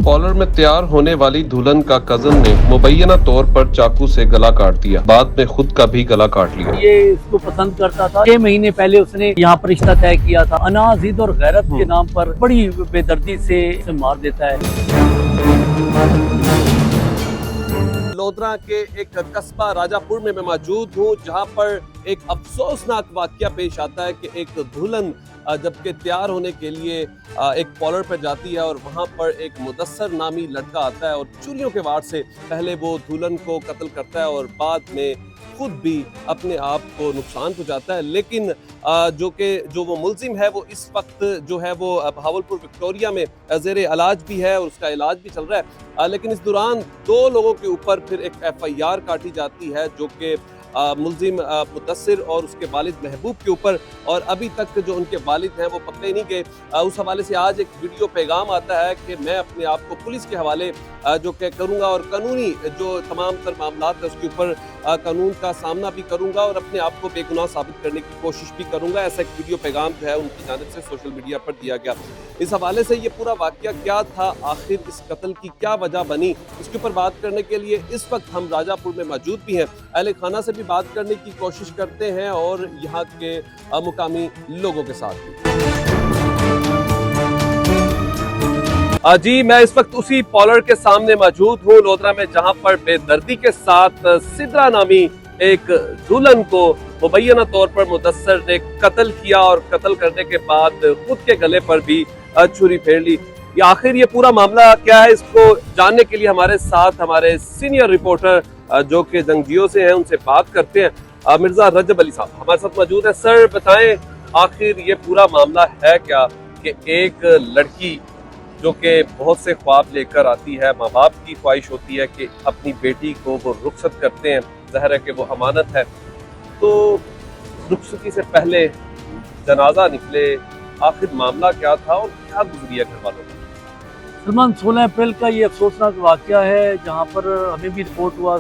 Parlour में तैयार होने वाली दुल्हन का कजन ने मुबैना तौर पर चाकू से गला काट दिया, बाद में खुद का भी गला काट लिया। ये इसको पसंद करता था। 6 महीने पहले उसने यहाँ पर रिश्ता तय किया था। अना, जिद और गैरत के नाम पर बड़ी बेदर्दी से मार देता है। लोधरा के एक कस्बा राजापुर में मैं मौजूद हूँ, जहाँ पर एक अफसोसनाक वाकया पेश आता है कि एक दुल्हन जबकि तैयार होने के लिए एक पार्लर पर जाती है और वहाँ पर एक मुदस्सर नामी लड़का आता है और चुरियों के वार से पहले वो दुल्हन को कत्ल करता है और बाद में खुद भी अपने आप को नुकसान पहुंचाता है। लेकिन जो वो मुलजिम है वो इस वक्त जो है वो भावलपुर विक्टोरिया में ज़ेर इलाज भी है और उसका इलाज भी चल रहा है। लेकिन इस दौरान 2 लोगों के ऊपर फिर एक FIR काटी जाती है, जो कि मुलजिम मुदस्सिर और उसके वालिद महबूब के ऊपर, और अभी तक जो उनके वालिद हैं वो पकड़े नहीं गए। उस हवाले से आज एक वीडियो पैगाम आता है कि मैं अपने आप को पुलिस के हवाले जो कि करूँगा और कानूनी जो तमाम तर मामला है उसके ऊपर कानून का सामना भी करूँगा और अपने आप को बेगुनाह साबित करने की कोशिश भी करूँगा। ऐसा एक वीडियो पैगाम जो है उनकी जानिब से सोशल मीडिया पर दिया गया। इस हवाले से ये पूरा वाकया क्या था, आखिर इस कत्ल की क्या वजह बनी, इसके ऊपर बात करने के लिए इस वक्त हम राजापुर में मौजूद भी हैं। अहले खाना से भी बात करने की कोशिश करते हैं और यहाँ के मुकामी लोगों के साथ भी। जी, मैं इस वक्त उसी पार्लर के सामने मौजूद हूँ लोधरा में, जहाँ पर बेदर्दी के साथ सिद्रा नामी एक दुल्हन को मुबैना तौर पर मुदस्सर ने कत्ल किया और कत्ल करने के बाद खुद के गले पर भी छुरी फेर ली। आखिर ये पूरा मामला क्या है, इसको जानने के लिए हमारे साथ हमारे सीनियर रिपोर्टर जो कि जंगजियों से हैं उनसे बात करते हैं। मिर्जा रजब अली साहब हमारे साथ मौजूद है। सर बताएं, आखिर ये पूरा मामला है क्या कि एक लड़की जो कि बहुत से ख्वाब लेकर आती है, माँ बाप की ख्वाहिश होती है कि अपनी बेटी को वो रुखसत करते हैं, ज़ाहिर है कि वो अमानत है, तो रुखसती से पहले जनाजा निकले, आखिर मामला क्या था और क्या गुजरी है घर वालों को? सलमान, 16 अप्रैल का ये अफसोसनाक वाकया है, जहाँ पर हमें भी रिपोर्ट हुआ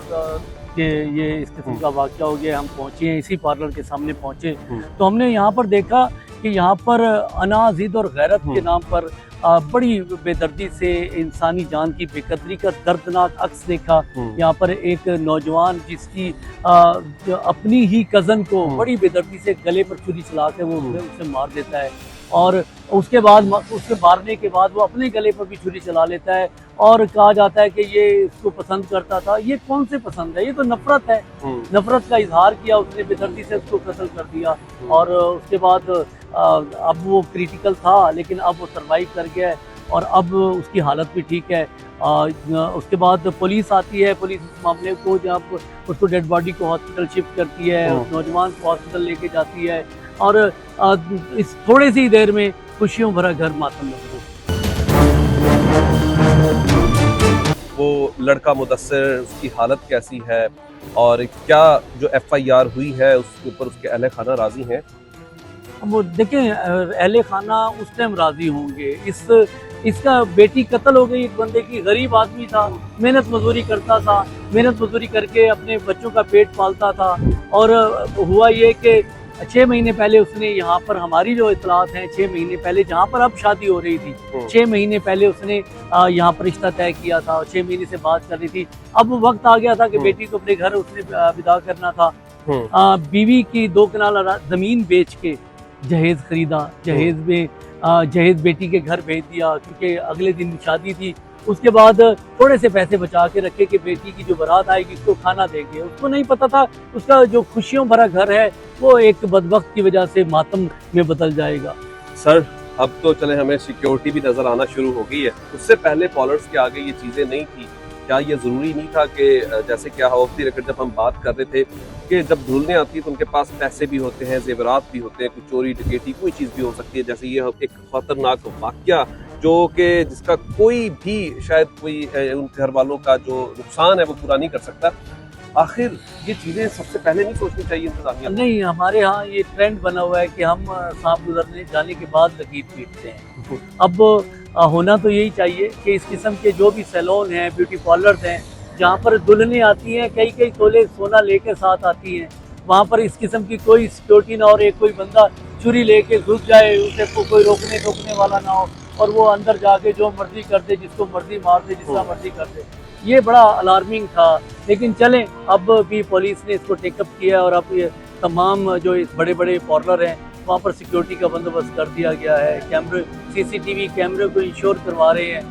कि ये इस किस्म का वाकया हो गया। हम पहुँचे हैं, इसी पार्लर के सामने पहुँचे तो हमने यहाँ पर देखा कि यहाँ पर अना, जिद और गैरत के नाम पर बड़ी बेदर्दी से इंसानी जान की बेकदरी का दर्दनाक अक्स देखा। यहाँ पर एक नौजवान जिसकी अपनी ही कज़न को बड़ी बेदर्दी से गले पर छुरी चला के वो उसे मार देता है और उसके मारने के बाद वो अपने गले पर भी छुरी चला लेता है और कहा जाता है कि ये इसको पसंद करता था। ये कौन से पसंद है, ये तो नफरत है। नफरत का इजहार किया उसने, बेदर्दी से उसको कत्ल कर दिया और उसके बाद अब वो क्रिटिकल था लेकिन अब वो सर्वाइव कर गया है और अब उसकी हालत भी ठीक है। उसके बाद पुलिस आती है, पुलिस इस मामले को जब उसको डेड बॉडी को हॉस्पिटल शिफ्ट करती है, उस नौजवान को हॉस्पिटल लेके जाती है और इस थोड़ी सी देर में खुशियों भरा घर मातम में हो। वो लड़का मुदस्सिर, उसकी हालत कैसी है और क्या जो FIR हुई है उसके ऊपर उसके अहले खाना राजी हैं? वो देखें, अहले खाना उस टाइम राजी होंगे। इसका बेटी कत्ल हो गई, एक बंदे की, गरीब आदमी था, मेहनत मजदूरी करता था, मेहनत मजदूरी करके अपने बच्चों का पेट पालता था और हुआ ये कि 6 महीने पहले उसने यहाँ पर, हमारी जो इतलात हैं, 6 महीने पहले जहाँ पर अब शादी हो रही थी, 6 महीने पहले उसने यहाँ पर रिश्ता तय किया था और 6 महीने से बात कर रही थी। अब वक्त आ गया था कि बेटी को अपने घर उसने विदा करना था। बीवी की 2 कनाल ज़मीन बेच के जहेज खरीदा, जहेज बेटी के घर भेज दिया क्योंकि अगले दिन शादी थी। उसके बाद थोड़े से पैसे बचा के रखे कि बेटी की जो बारात आएगी उसको खाना देंगे। उसको नहीं पता था उसका जो खुशियों भरा घर है वो एक बदबख्त की वजह से मातम में बदल जाएगा। सर, अब तो चले हमें सिक्योरिटी भी नजर आना शुरू हो गई है, उससे पहले पार्लर्स के आगे ये चीजें नहीं थी। क्या ये ज़रूरी नहीं था कि जैसे क्या ऑफ द रिकॉर्ड जब हम बात कर रहे थे कि जब धुलने आती है तो उनके पास पैसे भी होते हैं, जेवरात भी होते हैं, कुछ चोरी डकैती कोई चीज़ भी हो सकती है, जैसे ये एक खतरनाक वाकया जो कि जिसका कोई भी शायद कोई उन घर वालों का जो नुकसान है वो पूरा नहीं कर सकता। आखिर ये चीज़ें सबसे पहले नहीं सोचनी चाहिए इंतजामिया? नहीं, हमारे यहाँ ये ट्रेंड बना हुआ है कि हम सांप गुजरने जाने के बाद लकीर पीटते हैं। अब होना तो यही चाहिए कि इस किस्म के जो भी सैलून हैं, ब्यूटी पार्लर्स हैं, जहाँ पर दुल्हनें आती हैं, कई तोले सोना लेके साथ आती हैं, वहाँ पर इस किस्म की कोई सिक्योरिटी ना हो और एक कोई बंदा छुरी लेके घुस जाए, उसे कोई रोकने टोकने वाला ना हो, और वो अंदर जाके जो मर्जी कर दे, जिसको मर्जी मार दे, जिसका मर्जी कर दे। ये बड़ा अलार्मिंग था। लेकिन चलें, अब भी पुलिस ने इसको टेकअप किया और अब ये तमाम जो इस बड़े बड़े पार्लर हैं वहाँ पर सिक्योरिटी का बंदोबस्त कर दिया गया है। कैमरे, CCTV कैमरे को इंश्योर करवा रहे हैं।